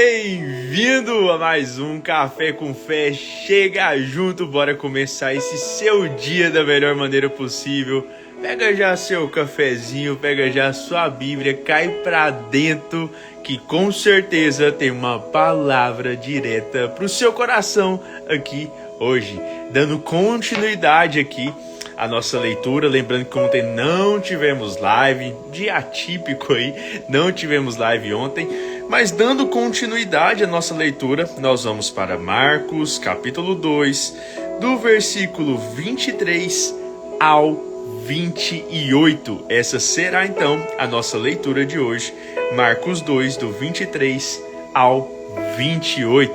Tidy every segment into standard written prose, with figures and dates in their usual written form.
Bem-vindo a mais um Café com Fé. Chega junto, bora começar esse seu dia da melhor maneira possível. Pega já seu cafezinho, pega já sua Bíblia, cai pra dentro que com certeza tem uma palavra direta pro seu coração aqui hoje. Dando continuidade aqui a nossa leitura, lembrando que ontem não tivemos live, dia atípico aí, não tivemos live ontem, mas dando continuidade à nossa leitura, nós vamos para Marcos, capítulo 2, do versículo 23 ao 28. Essa será então a nossa leitura de hoje, Marcos 2, do 23 ao 28.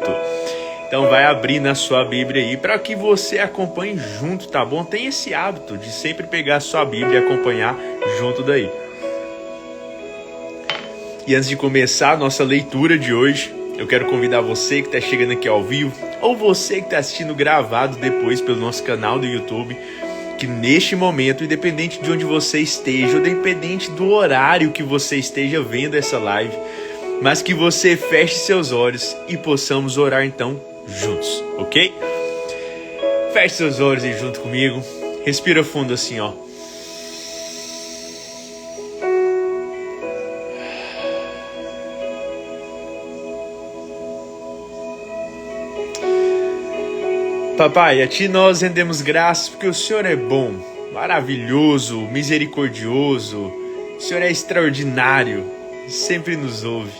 Então vai abrir na sua Bíblia aí para que você acompanhe junto, tá bom? Tem esse hábito de sempre pegar a sua Bíblia e acompanhar junto daí. E antes de começar a nossa leitura de hoje, eu quero convidar você que está chegando aqui ao vivo, ou você que está assistindo gravado depois pelo nosso canal do YouTube, que neste momento, independente de onde você esteja, ou independente do horário que você esteja vendo essa live, mas que você feche seus olhos e possamos orar então juntos, ok? Feche seus olhos aí junto comigo. Respira fundo assim, ó. Papai, a Ti nós rendemos graças porque o Senhor é bom, maravilhoso, misericordioso. O Senhor é extraordinário, sempre nos ouve.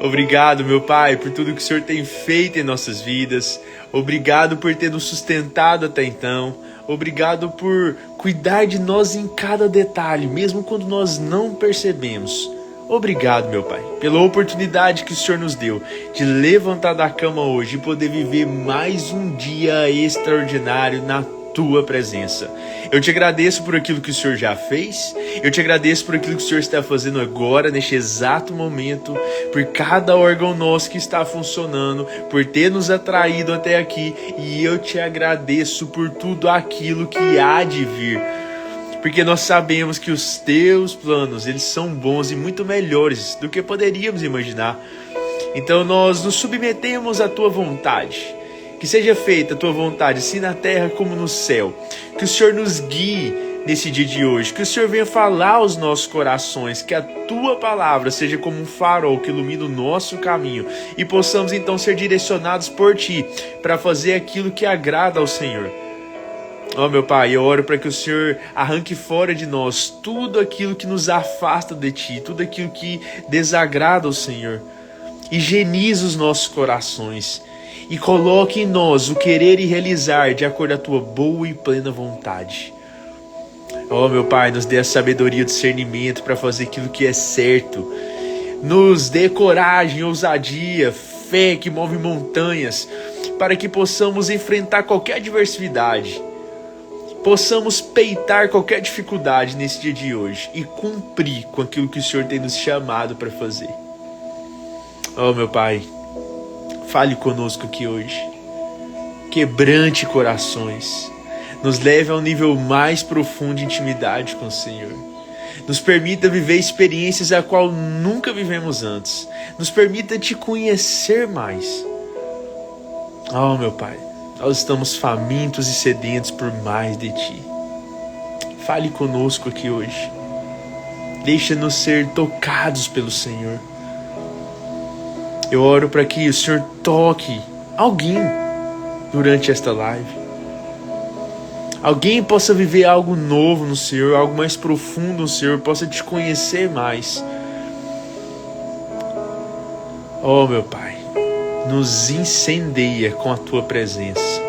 Obrigado, meu Pai, por tudo que o Senhor tem feito em nossas vidas. Obrigado por ter nos sustentado até então. Obrigado por cuidar de nós em cada detalhe, mesmo quando nós não percebemos. Obrigado, meu Pai, pela oportunidade que o Senhor nos deu de levantar da cama hoje e poder viver mais um dia extraordinário na Tua presença. Eu te agradeço por aquilo que o Senhor já fez, eu te agradeço por aquilo que o Senhor está fazendo agora, neste exato momento, por cada órgão nosso que está funcionando, por ter nos atraído até aqui, e eu te agradeço por tudo aquilo que há de vir, porque nós sabemos que os teus planos, eles são bons e muito melhores do que poderíamos imaginar. Então nós nos submetemos à tua vontade. Que seja feita a tua vontade, assim na terra como no céu. Que o Senhor nos guie nesse dia de hoje. Que o Senhor venha falar aos nossos corações. Que a tua palavra seja como um farol que ilumina o nosso caminho. E possamos então ser direcionados por ti para fazer aquilo que agrada ao Senhor. Ó, meu Pai, eu oro para que o Senhor arranque fora de nós tudo aquilo que nos afasta de ti. Tudo aquilo que desagrada ao Senhor. Higieniza os nossos corações. E coloque em nós o querer e realizar de acordo com a tua boa e plena vontade. Oh, meu Pai, nos dê a sabedoria e o discernimento para fazer aquilo que é certo. Nos dê coragem, ousadia, fé que move montanhas, para que possamos enfrentar qualquer adversidade. Possamos peitar qualquer dificuldade nesse dia de hoje e cumprir com aquilo que o Senhor tem nos chamado para fazer. Oh, meu Pai, fale conosco aqui hoje, quebrante corações, nos leve a um nível mais profundo de intimidade com o Senhor, nos permita viver experiências a qual nunca vivemos antes, nos permita te conhecer mais. Oh, meu Pai, nós estamos famintos e sedentos por mais de Ti. Fale conosco aqui hoje, deixa-nos ser tocados pelo Senhor. Eu oro para que o Senhor toque alguém durante esta live. Alguém possa viver algo novo no Senhor, algo mais profundo no Senhor, possa te conhecer mais. Oh, meu Pai, nos incendeia com a Tua presença.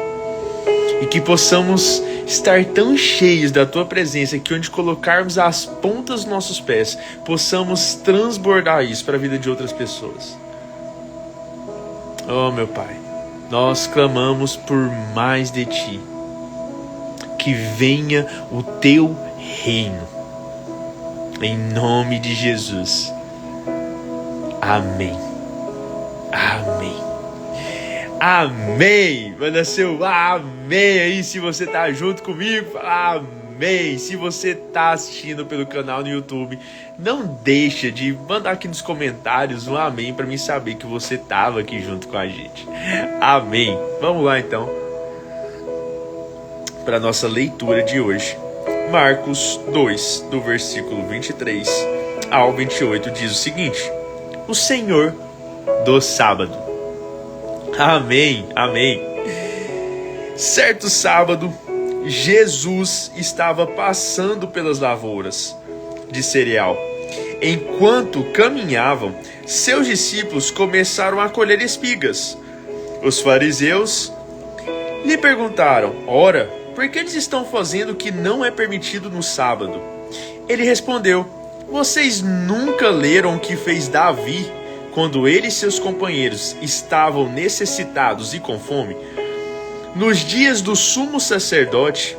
E que possamos estar tão cheios da Tua presença que onde colocarmos as pontas dos nossos pés, possamos transbordar isso para a vida de outras pessoas. Oh, meu Pai, nós clamamos por mais de Ti. Que venha o Teu reino. Em nome de Jesus. Amém. Amém. Amém. Manda seu amém aí se você tá junto comigo. Fala Amém! Se você está assistindo pelo canal no YouTube, não deixa de mandar aqui nos comentários um amém para mim saber que você estava aqui junto com a gente. Amém! Vamos lá então para a nossa leitura de hoje. Marcos 2, do versículo 23 ao 28, diz o seguinte: o Senhor do sábado. Amém, amém. Certo sábado, Jesus estava passando pelas lavouras de cereal. Enquanto caminhavam, seus discípulos começaram a colher espigas. Os fariseus lhe perguntaram: ora, por que eles estão fazendo o que não é permitido no sábado? Ele respondeu: vocês nunca leram o que fez Davi quando ele e seus companheiros estavam necessitados e com fome? Nos dias do sumo sacerdote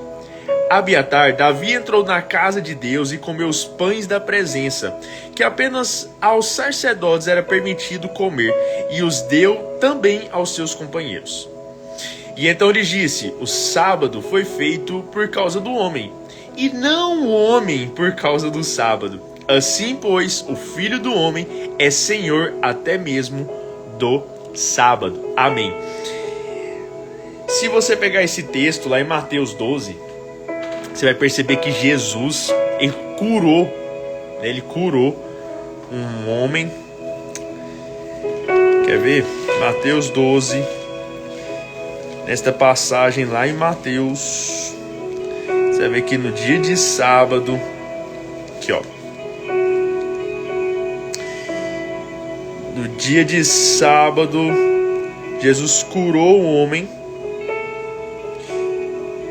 Abiatar, Davi entrou na casa de Deus e comeu os pães da presença, que apenas aos sacerdotes era permitido comer, e os deu também aos seus companheiros. E então ele disse: o sábado foi feito por causa do homem, e não o homem por causa do sábado. Assim, pois, o Filho do Homem é Senhor até mesmo do sábado. Amém. Se você pegar esse texto lá em Mateus 12, você vai perceber que Jesus, ele curou um homem. Quer ver? Mateus 12, nesta passagem lá em Mateus, você vai ver que no dia de sábado, aqui ó, no dia de sábado, Jesus curou o homem.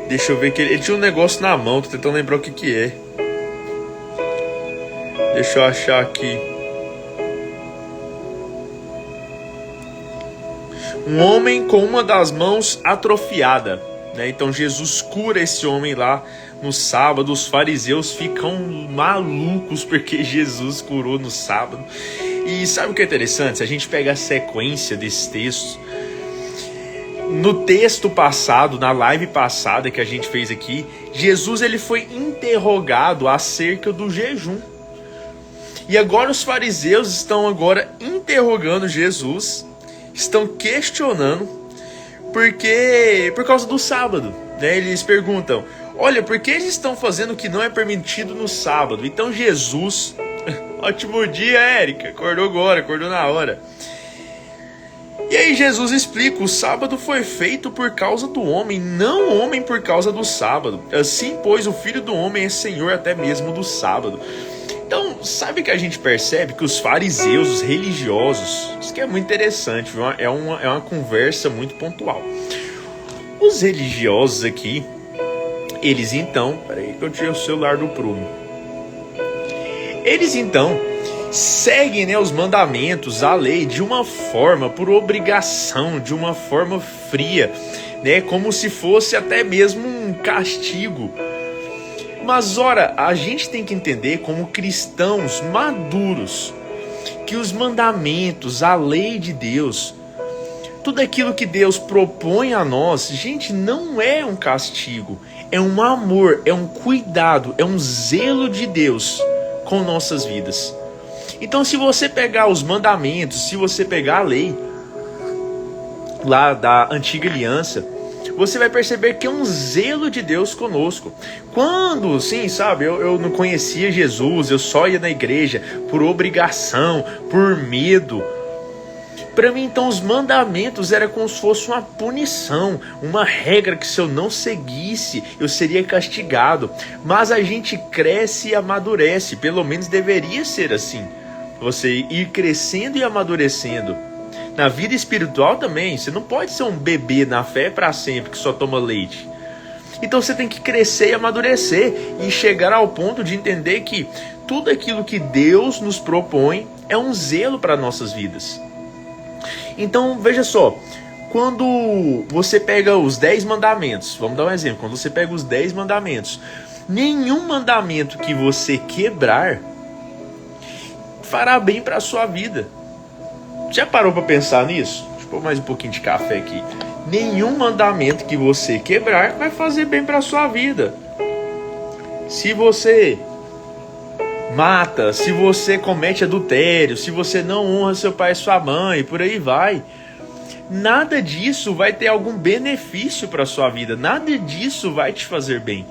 Deixa eu ver que ele tinha um negócio na mão, tô tentando lembrar o que é. Deixa eu achar aqui. Um homem com uma das mãos atrofiada, né? Então Jesus cura esse homem lá no sábado. Os fariseus ficam malucos porque Jesus curou no sábado. E sabe o que é interessante? Se a gente pega a sequência desse texto, no texto passado, na live passada que a gente fez aqui, Jesus ele foi interrogado acerca do jejum. E agora os fariseus estão agora interrogando Jesus, estão questionando por causa do sábado, né? Eles perguntam: olha, por que eles estão fazendo o que não é permitido no sábado? Então Jesus, ótimo dia, Érica, acordou agora, acordou na hora. E aí Jesus explica: o sábado foi feito por causa do homem, não o homem por causa do sábado. Assim, pois, o Filho do Homem é Senhor até mesmo do sábado. Então, sabe que a gente percebe que os fariseus, os religiosos, isso que é muito interessante, viu? É uma conversa muito pontual. Os religiosos aqui, eles então... Peraí que eu tirei o celular do prumo. Eles então seguem, né, os mandamentos, a lei, de uma forma, por obrigação, de uma forma fria, né, como se fosse até mesmo um castigo. Mas ora, a gente tem que entender como cristãos maduros que os mandamentos, a lei de Deus, tudo aquilo que Deus propõe a nós, gente, não é um castigo, é um amor, é um cuidado, é um zelo de Deus com nossas vidas. Então, se você pegar os mandamentos, se você pegar a lei lá da antiga aliança, você vai perceber que é um zelo de Deus conosco. Quando, sim, sabe, eu não conhecia Jesus, eu só ia na igreja por obrigação, por medo. Para mim, então, os mandamentos eram como se fosse uma punição, uma regra que se eu não seguisse, eu seria castigado. Mas a gente cresce e amadurece, pelo menos deveria ser assim. Você ir crescendo e amadurecendo. Na vida espiritual também, você não pode ser um bebê na fé para sempre que só toma leite. Então você tem que crescer e amadurecer e chegar ao ponto de entender que tudo aquilo que Deus nos propõe é um zelo para nossas vidas. Então veja só, quando você pega os 10 mandamentos, vamos dar um exemplo, quando você pega os 10 mandamentos, nenhum mandamento que você quebrar fará bem para a sua vida. Já parou para pensar nisso? Deixa eu pôr mais um pouquinho de café aqui. Nenhum mandamento que você quebrar vai fazer bem para a sua vida. se você mata, se você comete adultério, se você não honra seu pai e sua mãe, por aí vai, nada disso vai ter algum benefício para a sua vida, nada disso vai te fazer bem.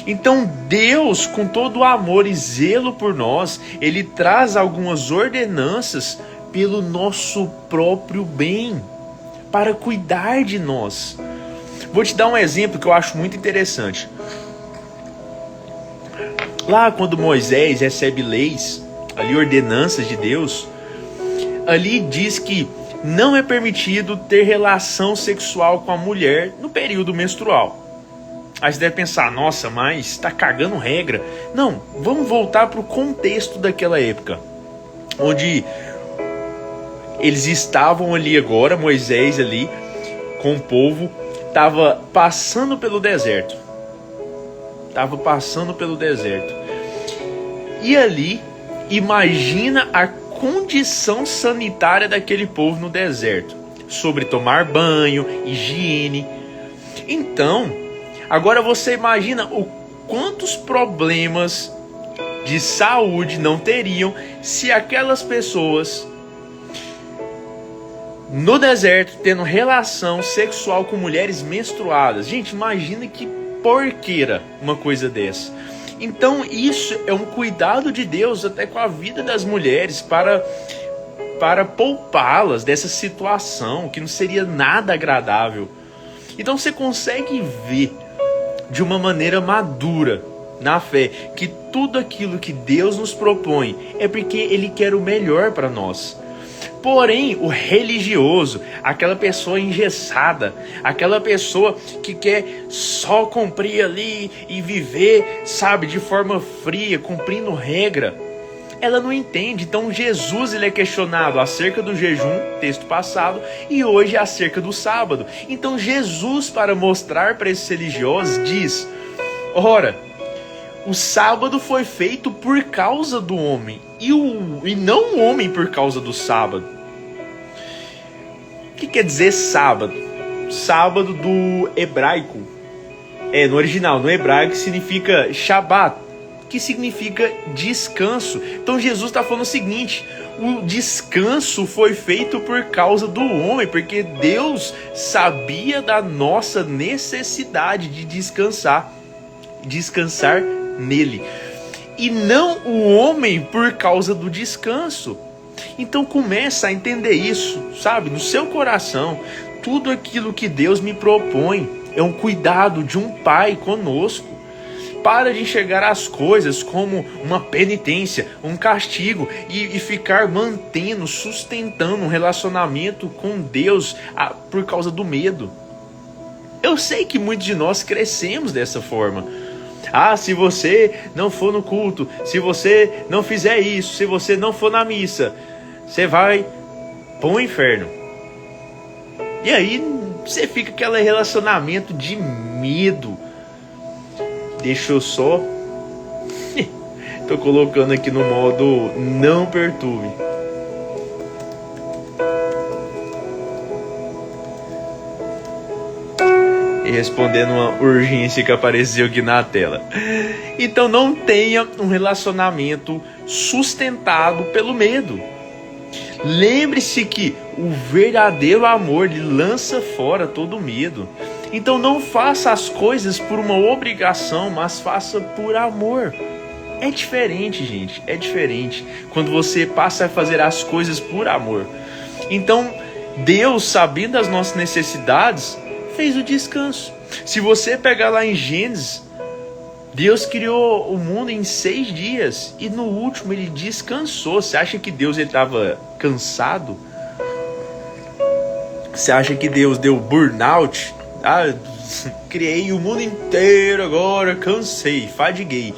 Então Deus, com todo o amor e zelo por nós, Ele traz algumas ordenanças pelo nosso próprio bem, para cuidar de nós. Vou te dar um exemplo que eu acho muito interessante. Lá quando Moisés recebe leis, ali ordenanças de Deus, ali diz que não é permitido ter relação sexual com a mulher no período menstrual. Aí você deve pensar, nossa, mas está cagando regra. Não, vamos voltar para o contexto daquela época, onde eles estavam ali agora, Moisés ali, com o povo, estava passando pelo deserto. E ali, imagina a condição sanitária daquele povo no deserto, sobre tomar banho, higiene. Então, agora você imagina o quantos problemas de saúde não teriam se aquelas pessoas no deserto tendo relação sexual com mulheres menstruadas. Gente, imagina que porqueira uma coisa dessa. Então isso é um cuidado de Deus até com a vida das mulheres para poupá-las dessa situação que não seria nada agradável. Então você consegue ver de uma maneira madura na fé que tudo aquilo que Deus nos propõe é porque Ele quer o melhor para nós. Porém, o religioso, aquela pessoa engessada, aquela pessoa que quer só cumprir ali e viver, sabe, de forma fria, cumprindo regra, ela não entende. Então Jesus ele é questionado acerca do jejum, texto passado, e hoje acerca do sábado. Então Jesus, para mostrar para esses religiosos, diz: ora, o sábado foi feito por causa do homem, e não o homem por causa do sábado. O que quer dizer sábado? Sábado do hebraico. No original, no hebraico, significa Shabat, que significa descanso. Então Jesus está falando o seguinte: o descanso foi feito por causa do homem, porque Deus sabia da nossa necessidade de descansar nele, e não o homem por causa do descanso. Então começa a entender isso, sabe, no seu coração. Tudo aquilo que Deus me propõe é um cuidado de um pai conosco. Para de enxergar as coisas como uma penitência, um castigo, e ficar sustentando um relacionamento com Deus por causa do medo. Eu sei que muitos de nós crescemos dessa forma. Se você não for no culto, se você não fizer isso, se você não for na missa, você vai para o inferno. E aí você fica aquele relacionamento de medo. Deixa eu só... Tô colocando aqui no modo não perturbe. E respondendo uma urgência que apareceu aqui na tela. Então não tenha um relacionamento sustentado pelo medo. Lembre-se que o verdadeiro amor ele lança fora todo medo. Então não faça as coisas por uma obrigação, mas faça por amor. É diferente, gente, é diferente quando você passa a fazer as coisas por amor. Então Deus, sabendo das nossas necessidades, fez o descanso. Se você pegar lá em Gênesis, Deus criou o mundo em 6 dias e no último ele descansou. Você acha que Deus estava cansado? Você acha que Deus deu burnout? Criei o mundo inteiro agora, cansei, fadiguei,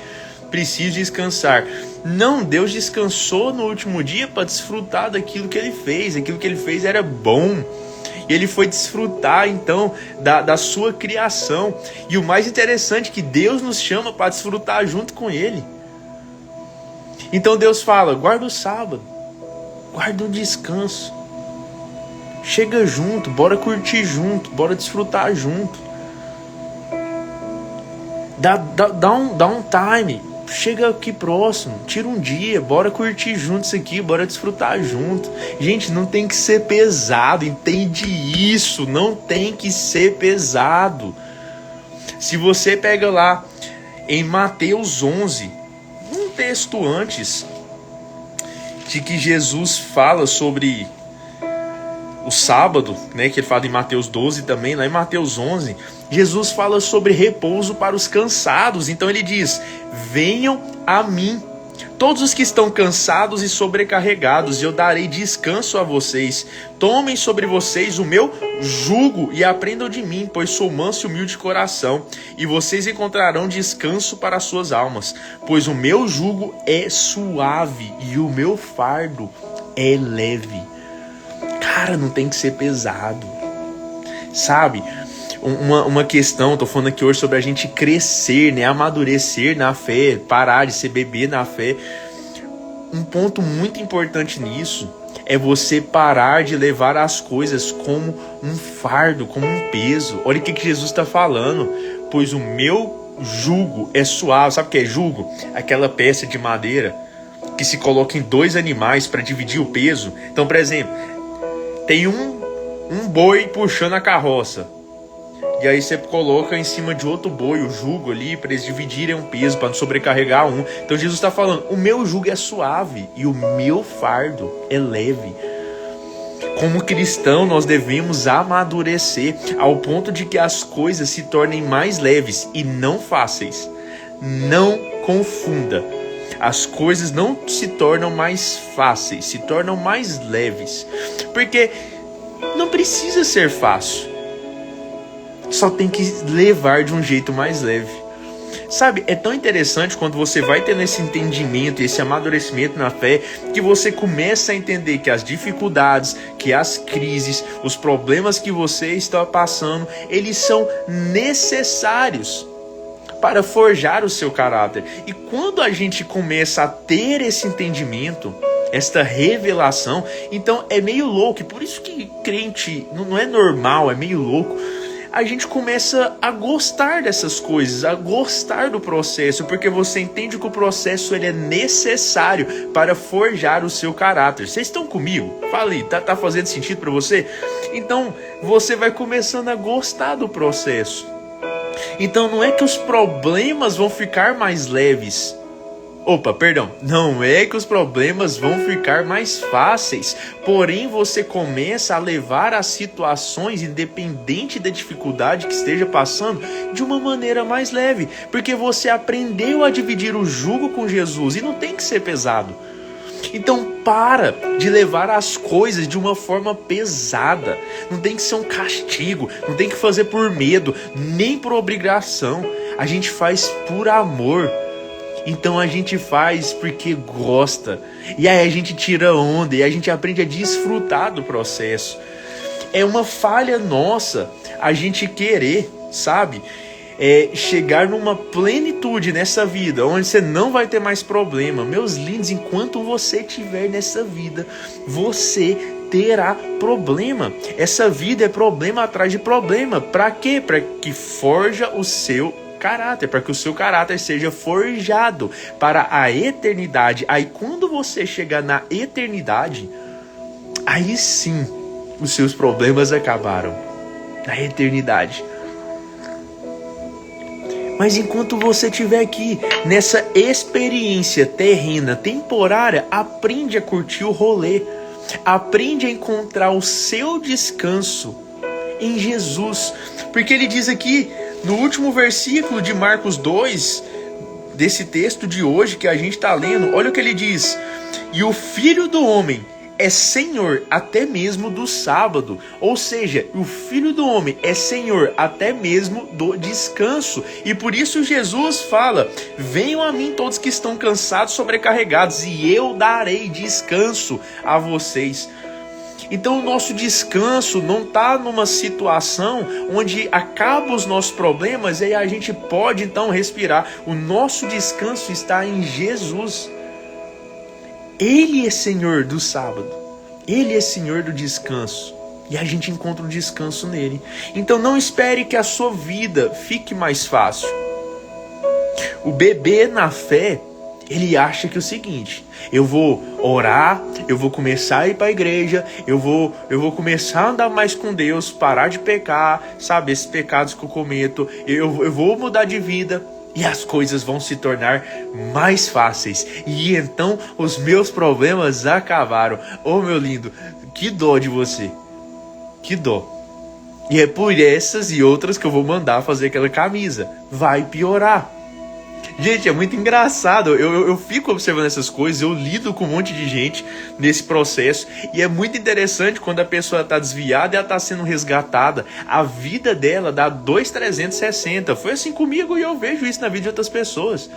preciso descansar. Não, Deus descansou no último dia para desfrutar daquilo que ele fez. Aquilo que ele fez era bom. E ele foi desfrutar então da sua criação. E o mais interessante é que Deus nos chama para desfrutar junto com ele. Então Deus fala: guarda o sábado, guarda o descanso, chega junto, bora curtir junto, bora desfrutar junto. Dá um time. Chega aqui próximo, tira um dia, bora curtir junto isso aqui, bora desfrutar junto. Gente, não tem que ser pesado, entende isso, não tem que ser pesado. Se você pega lá em Mateus 11, um texto antes de que Jesus fala sobre o sábado, né, que ele fala em Mateus 12 também, lá em Mateus 11, Jesus fala sobre repouso para os cansados. Então ele diz: venham a mim, todos os que estão cansados e sobrecarregados, e eu darei descanso a vocês. Tomem sobre vocês o meu jugo e aprendam de mim, pois sou manso e humilde de coração, e vocês encontrarão descanso para as suas almas, pois o meu jugo é suave e o meu fardo é leve. Cara, não tem que ser pesado, sabe? Uma questão, tô falando aqui hoje sobre a gente crescer, né? Amadurecer na fé, parar de ser bebê na fé. Um ponto muito importante nisso é você parar de levar as coisas como um fardo, como um peso. Olha o que Jesus está falando. Pois o meu jugo é suave. Sabe o que é jugo? Aquela peça de madeira que se coloca em 2 animais para dividir o peso. Então, por exemplo, tem um boi puxando a carroça. E aí você coloca em cima de outro boi o jugo ali para eles dividirem um peso, para não sobrecarregar um. Então Jesus está falando: o meu jugo é suave e o meu fardo é leve. Como cristão, nós devemos amadurecer ao ponto de que as coisas se tornem mais leves e não fáceis. Não confunda. As coisas não se tornam mais fáceis, se tornam mais leves. Porque não precisa ser fácil. Só tem que levar de um jeito mais leve. Sabe, é tão interessante quando você vai tendo esse entendimento, esse amadurecimento na fé, que você começa a entender que as dificuldades, que as crises, os problemas que você está passando, eles são necessários para forjar o seu caráter. E quando a gente começa a ter esse entendimento, esta revelação, então é meio louco. E por isso que crente não é normal, é meio louco. A gente começa a gostar dessas coisas, a gostar do processo, porque você entende que o processo ele é necessário para forjar o seu caráter. Vocês estão comigo? Fala aí, tá fazendo sentido para você? Então você vai começando a gostar do processo. Então não é que os problemas vão ficar mais leves. Não é que os problemas vão ficar mais fáceis, porém você começa a levar as situações, independente da dificuldade que esteja passando, de uma maneira mais leve, porque você aprendeu a dividir o jugo com Jesus e não tem que ser pesado. Então para de levar as coisas de uma forma pesada. Não tem que ser um castigo, não tem que fazer por medo, nem por obrigação. A gente faz por amor. Então a gente faz porque gosta. E aí a gente tira onda e a gente aprende a desfrutar do processo. É uma falha nossa a gente querer, sabe? Chegar numa plenitude nessa vida, onde você não vai ter mais problema. Meus lindos, enquanto você estiver nessa vida, você terá problema. Essa vida é problema atrás de problema. Para quê? Para que forja o seu caráter, para que o seu caráter seja forjado para a eternidade. Aí quando você chegar na eternidade, aí sim os seus problemas acabaram. Na eternidade. Mas enquanto você estiver aqui, nessa experiência terrena, temporária, aprende a curtir o rolê. Aprende a encontrar o seu descanso em Jesus. Porque ele diz aqui, no último versículo de Marcos 2, desse texto de hoje que a gente está lendo, olha o que ele diz: e o Filho do Homem é Senhor até mesmo do sábado. Ou seja, o Filho do Homem é Senhor até mesmo do descanso. E por isso Jesus fala: venham a mim todos que estão cansados, sobrecarregados, e eu darei descanso a vocês. Então o nosso descanso não está numa situação onde acabam os nossos problemas e aí a gente pode então respirar. O nosso descanso está em Jesus. Ele é Senhor do sábado. Ele é Senhor do descanso. E a gente encontra o descanso nele. Então não espere que a sua vida fique mais fácil. O bebê na fé, ele acha que é o seguinte: eu vou orar, eu vou começar a ir para a igreja, eu vou começar a andar mais com Deus, parar de pecar, sabe, esses pecados que eu cometo, eu vou mudar de vida e as coisas vão se tornar mais fáceis. E então os meus problemas acabaram. Ô meu lindo, que dó de você, que dó. E é por essas e outras que eu vou mandar fazer aquela camisa. Vai piorar. Gente, é muito engraçado. Eu fico observando essas coisas, eu lido com um monte de gente nesse processo. E é muito interessante quando a pessoa está desviada e ela está sendo resgatada. A vida dela dá 2,360. Foi assim comigo e eu vejo isso na vida de outras pessoas.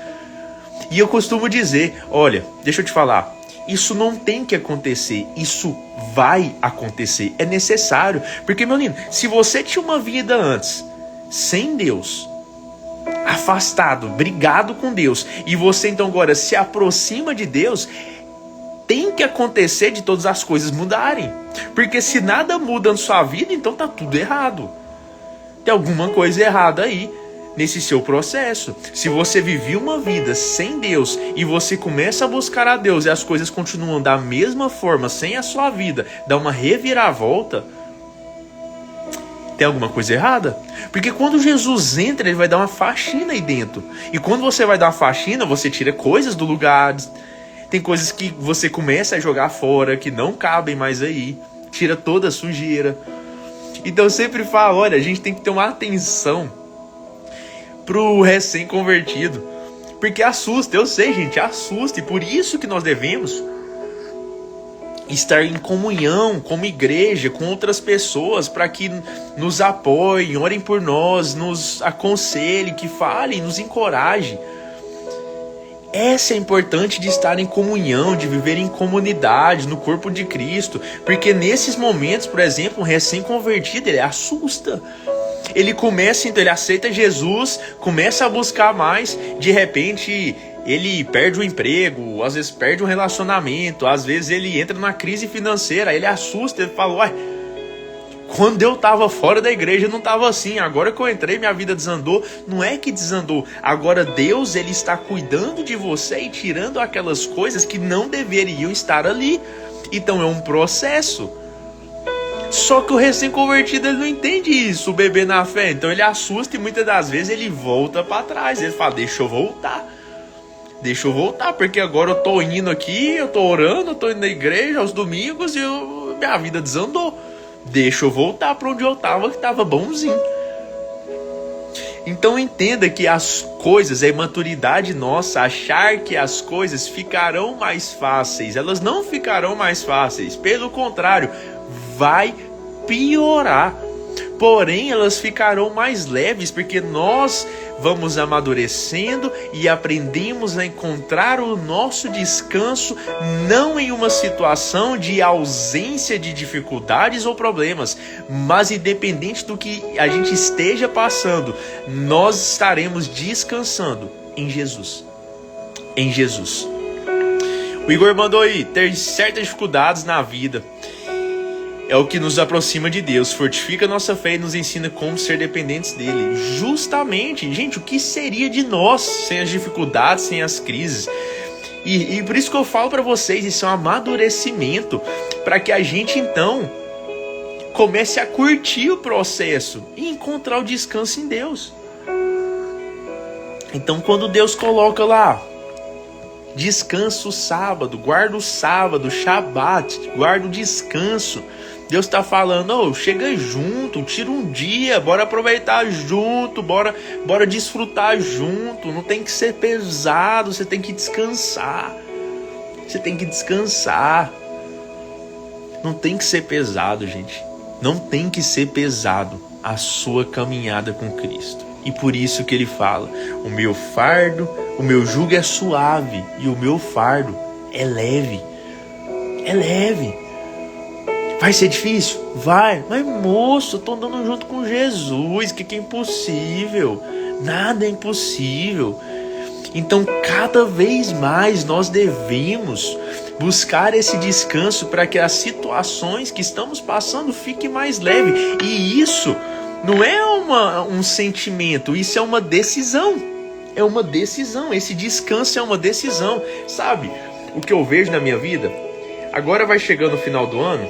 E eu costumo dizer, olha, deixa eu te falar. Isso não tem que acontecer, isso vai acontecer, é necessário. Porque, meu lindo, se você tinha uma vida antes, sem Deus, afastado, brigado com Deus, e você então agora se aproxima de Deus, tem que acontecer de todas as coisas mudarem. Porque se nada muda na sua vida, então tá tudo errado. Tem alguma coisa errada aí nesse seu processo. Se você vivia uma vida sem Deus e você começa a buscar a Deus e as coisas continuam da mesma forma sem a sua vida, dá uma reviravolta, tem alguma coisa errada. Porque quando Jesus entra, ele vai dar uma faxina aí dentro. E quando você vai dar uma faxina, você tira coisas do lugar. Tem coisas que você começa a jogar fora, que não cabem mais aí. Tira toda a sujeira. Então eu sempre falo, olha, a gente tem que ter uma atenção pro recém-convertido, porque assusta, eu sei, gente, assusta, e por isso que nós devemos estar em comunhão como igreja com outras pessoas, para que nos apoiem, orem por nós, nos aconselhem, que falem, nos encorajem. Essa é importante de estar em comunhão, de viver em comunidade, no corpo de Cristo, porque nesses momentos, por exemplo, um recém-convertido, ele assusta. Ele começa, então, ele aceita Jesus, começa a buscar mais, de repente ele perde o emprego, às vezes perde um relacionamento, às vezes ele entra numa crise financeira, ele assusta, ele fala, uai, quando eu estava fora da igreja não estava assim, agora que eu entrei minha vida desandou. Não é que desandou, agora Deus, ele está cuidando de você e tirando aquelas coisas que não deveriam estar ali. Então é um processo. Só que o recém-convertido, ele não entende isso, o bebê na fé. Então ele assusta e muitas das vezes ele volta para trás. Ele fala, deixa eu voltar, porque agora eu tô indo aqui, eu tô orando, eu tô indo na igreja aos domingos e minha vida desandou. Deixa eu voltar para onde eu tava, que tava bonzinho. Então entenda que as coisas, é imaturidade nossa achar que as coisas ficarão mais fáceis. Elas não ficarão mais fáceis, pelo contrário, vai piorar. Porém, elas ficarão mais leves, porque nós vamos amadurecendo e aprendemos a encontrar o nosso descanso não em uma situação de ausência de dificuldades ou problemas, mas independente do que a gente esteja passando, nós estaremos descansando em Jesus. Em Jesus. O Igor mandou aí, ter certas dificuldades na vida é o que nos aproxima de Deus, fortifica nossa fé e nos ensina como ser dependentes dele. Justamente, gente, o que seria de nós sem as dificuldades, sem as crises? E por isso que eu falo para vocês, isso é um amadurecimento, para que a gente então comece a curtir o processo e encontrar o descanso em Deus. Então quando Deus coloca lá, descansa o sábado, guarda o sábado, Shabat, guarda o descanso. Deus está falando, chega junto, tira um dia, bora aproveitar junto, bora desfrutar junto. Não tem que ser pesado, você tem que descansar. Você tem que descansar. Não tem que ser pesado, gente. Não tem que ser pesado a sua caminhada com Cristo. E por isso que ele fala, o meu jugo é suave e o meu fardo é leve. É leve. Vai ser difícil? Vai. Mas moço, eu tô andando junto com Jesus, que é impossível. Nada é impossível. Então cada vez mais nós devemos buscar esse descanso para que as situações que estamos passando fiquem mais leves. E isso não é um sentimento, isso é uma decisão. é uma decisão. Esse descanso é uma decisão. Sabe, o que eu vejo na minha vida? Agora vai chegando o final do ano.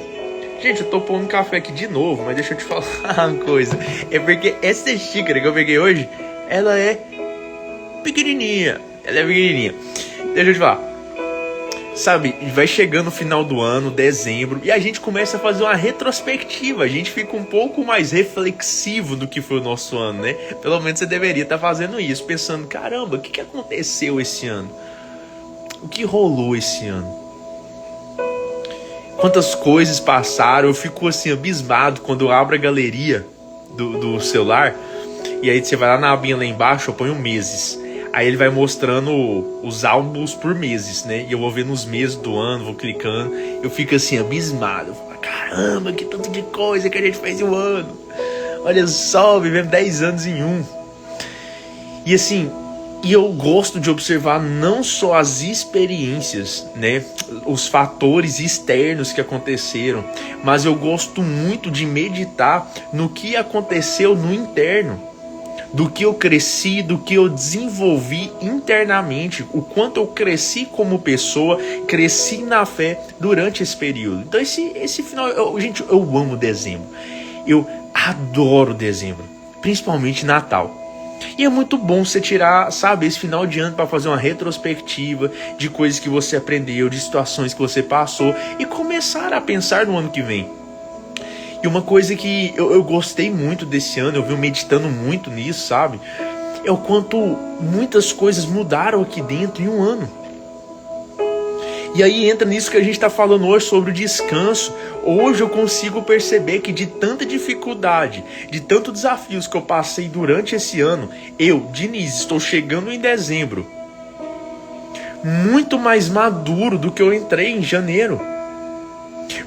Gente, eu tô pondo café aqui de novo, mas deixa eu te falar uma coisa. É porque essa xícara que eu peguei hoje, ela é pequenininha. Ela é pequenininha. Deixa eu te falar. Sabe, vai chegando o final do ano, dezembro, e a gente começa a fazer uma retrospectiva. A gente fica um pouco mais reflexivo do que foi o nosso ano, né? Pelo menos você deveria estar fazendo isso, pensando, caramba, o que aconteceu esse ano? O que rolou esse ano? Quantas coisas passaram? Eu fico assim abismado quando eu abro a galeria do celular, e aí você vai lá na abinha lá embaixo, eu ponho meses. Aí ele vai mostrando os álbuns por meses, né? E eu vou vendo os meses do ano, vou clicando. Eu fico assim, abismado. Eu falo, caramba, que tanto de coisa que a gente fez em um ano. Olha só, vivemos 10 anos em um. E assim, eu gosto de observar não só as experiências, né? Os fatores externos que aconteceram. Mas eu gosto muito de meditar no que aconteceu no interno. Do que eu cresci, do que eu desenvolvi internamente, o quanto eu cresci como pessoa, cresci na fé durante esse período. Então esse final, gente, eu amo dezembro. Eu adoro dezembro, principalmente Natal. E é muito bom você tirar, sabe, esse final de ano para fazer uma retrospectiva de coisas que você aprendeu, de situações que você passou e começar a pensar no ano que vem. E uma coisa que eu gostei muito desse ano, eu venho meditando muito nisso, sabe? É o quanto muitas coisas mudaram aqui dentro em um ano. E aí entra nisso que a gente está falando hoje sobre o descanso. Hoje eu consigo perceber que de tanta dificuldade, de tantos desafios que eu passei durante esse ano, eu, Diniz, estou chegando em dezembro muito mais maduro do que eu entrei em janeiro.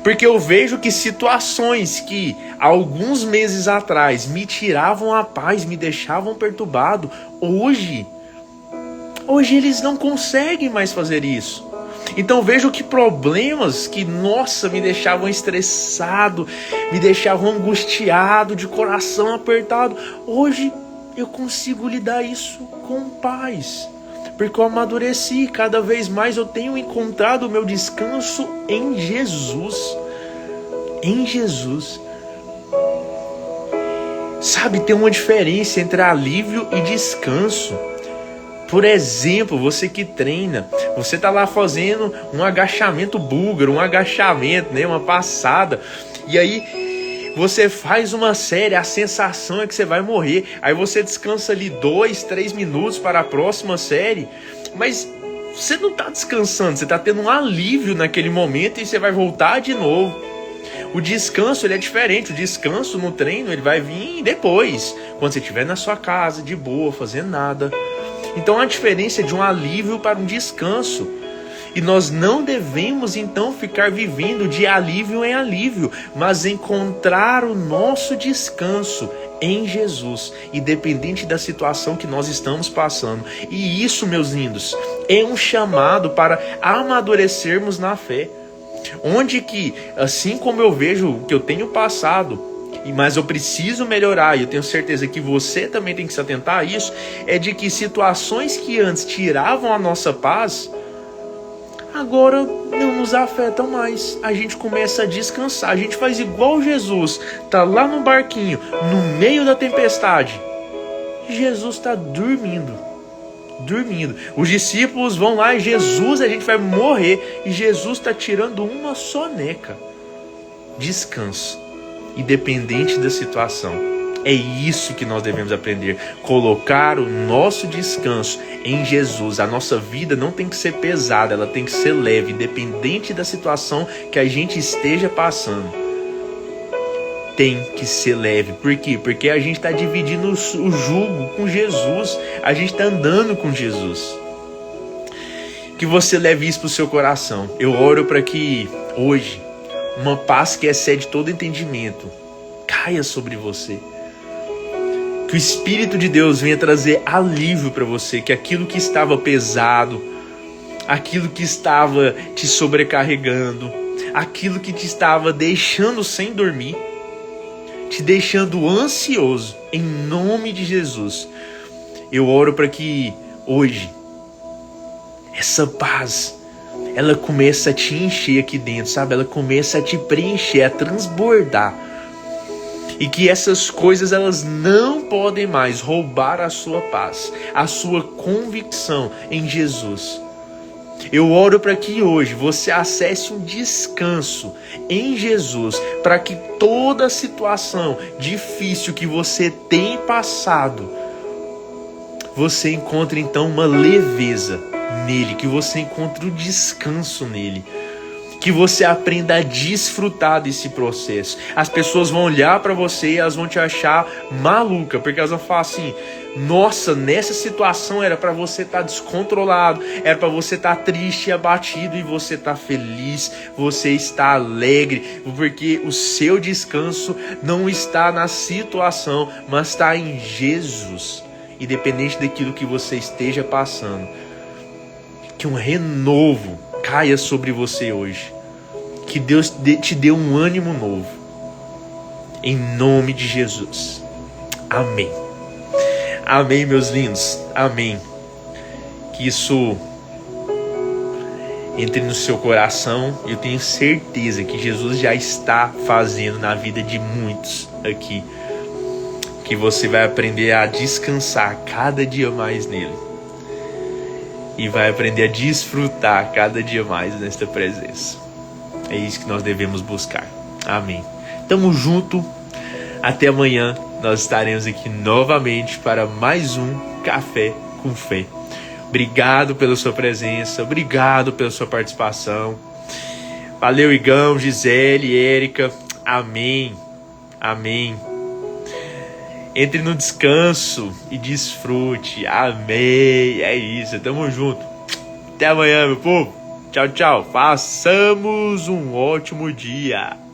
Porque eu vejo que situações que alguns meses atrás me tiravam a paz, me deixavam perturbado, hoje eles não conseguem mais fazer isso. Então vejo que problemas que, nossa, me deixavam estressado, me deixavam angustiado, de coração apertado, hoje eu consigo lidar isso com paz. Porque eu amadureci, cada vez mais eu tenho encontrado o meu descanso em Jesus. Em Jesus. Sabe, tem uma diferença entre alívio e descanso. Por exemplo, você que treina, você tá lá fazendo um agachamento búlgaro, um agachamento, né, uma passada, e aí você faz uma série, a sensação é que você vai morrer. Aí você descansa ali 2, 3 minutos para a próxima série, mas você não está descansando, você está tendo um alívio naquele momento e você vai voltar de novo. O descanso ele é diferente, o descanso no treino ele vai vir depois, quando você estiver na sua casa, de boa, fazendo nada. Então a diferença é de um alívio para um descanso. E nós não devemos então ficar vivendo de alívio em alívio, mas encontrar o nosso descanso em Jesus, independente da situação que nós estamos passando. E isso, meus lindos, é um chamado para amadurecermos na fé. Onde que, assim como eu vejo que eu tenho passado, mas eu preciso melhorar, e eu tenho certeza que você também tem que se atentar a isso, é de que situações que antes tiravam a nossa paz, agora não nos afetam mais. A gente começa a descansar. A gente faz igual Jesus. Tá lá no barquinho, no meio da tempestade. Jesus está dormindo. Os discípulos vão lá e Jesus, a gente vai morrer. E Jesus está tirando uma soneca. Descanso. Independente da situação. É isso que nós devemos aprender. Colocar o nosso descanso em Jesus. A nossa vida não tem que ser pesada, ela tem que ser leve, independente da situação que a gente esteja passando. Tem que ser leve. Por quê? Porque a gente está dividindo o jugo com Jesus. A gente está andando com Jesus. Que você leve isso para o seu coração. Eu oro para que hoje uma paz que excede todo entendimento caia sobre você. Que o Espírito de Deus venha trazer alívio para você, que aquilo que estava pesado, aquilo que estava te sobrecarregando, aquilo que te estava deixando sem dormir, te deixando ansioso, em nome de Jesus, eu oro para que hoje, essa paz, ela começa a te encher aqui dentro, sabe? Ela começa a te preencher, a transbordar. E que essas coisas, elas não podem mais roubar a sua paz, a sua convicção em Jesus. Eu oro para que hoje você acesse um descanso em Jesus, para que toda situação difícil que você tem passado, você encontre então uma leveza nele, que você encontre o descanso nele, que você aprenda a desfrutar desse processo. As pessoas vão olhar para você e elas vão te achar maluca, porque elas vão falar assim: nossa, nessa situação era para você estar descontrolado, era para você estar triste e abatido, e você está feliz, você está alegre, porque o seu descanso não está na situação, mas está em Jesus. Independente daquilo que você esteja passando, que um renovo caia sobre você hoje, que Deus te dê um ânimo novo, em nome de Jesus. Amém. Amém, meus lindos. Amém. Que isso entre no seu coração. Eu tenho certeza que Jesus já está fazendo na vida de muitos aqui, que você vai aprender a descansar cada dia mais nele, e vai aprender a desfrutar cada dia mais nesta presença. É isso que nós devemos buscar. Amém. Tamo junto. Até amanhã. Nós estaremos aqui novamente para mais um Café com Fé. Obrigado pela sua presença. Obrigado pela sua participação. Valeu, Igão, Gisele, Érica. Amém. Amém. Entre no descanso e desfrute. Amém. É isso. Tamo junto. Até amanhã, meu povo. Tchau, tchau. Façamos um ótimo dia.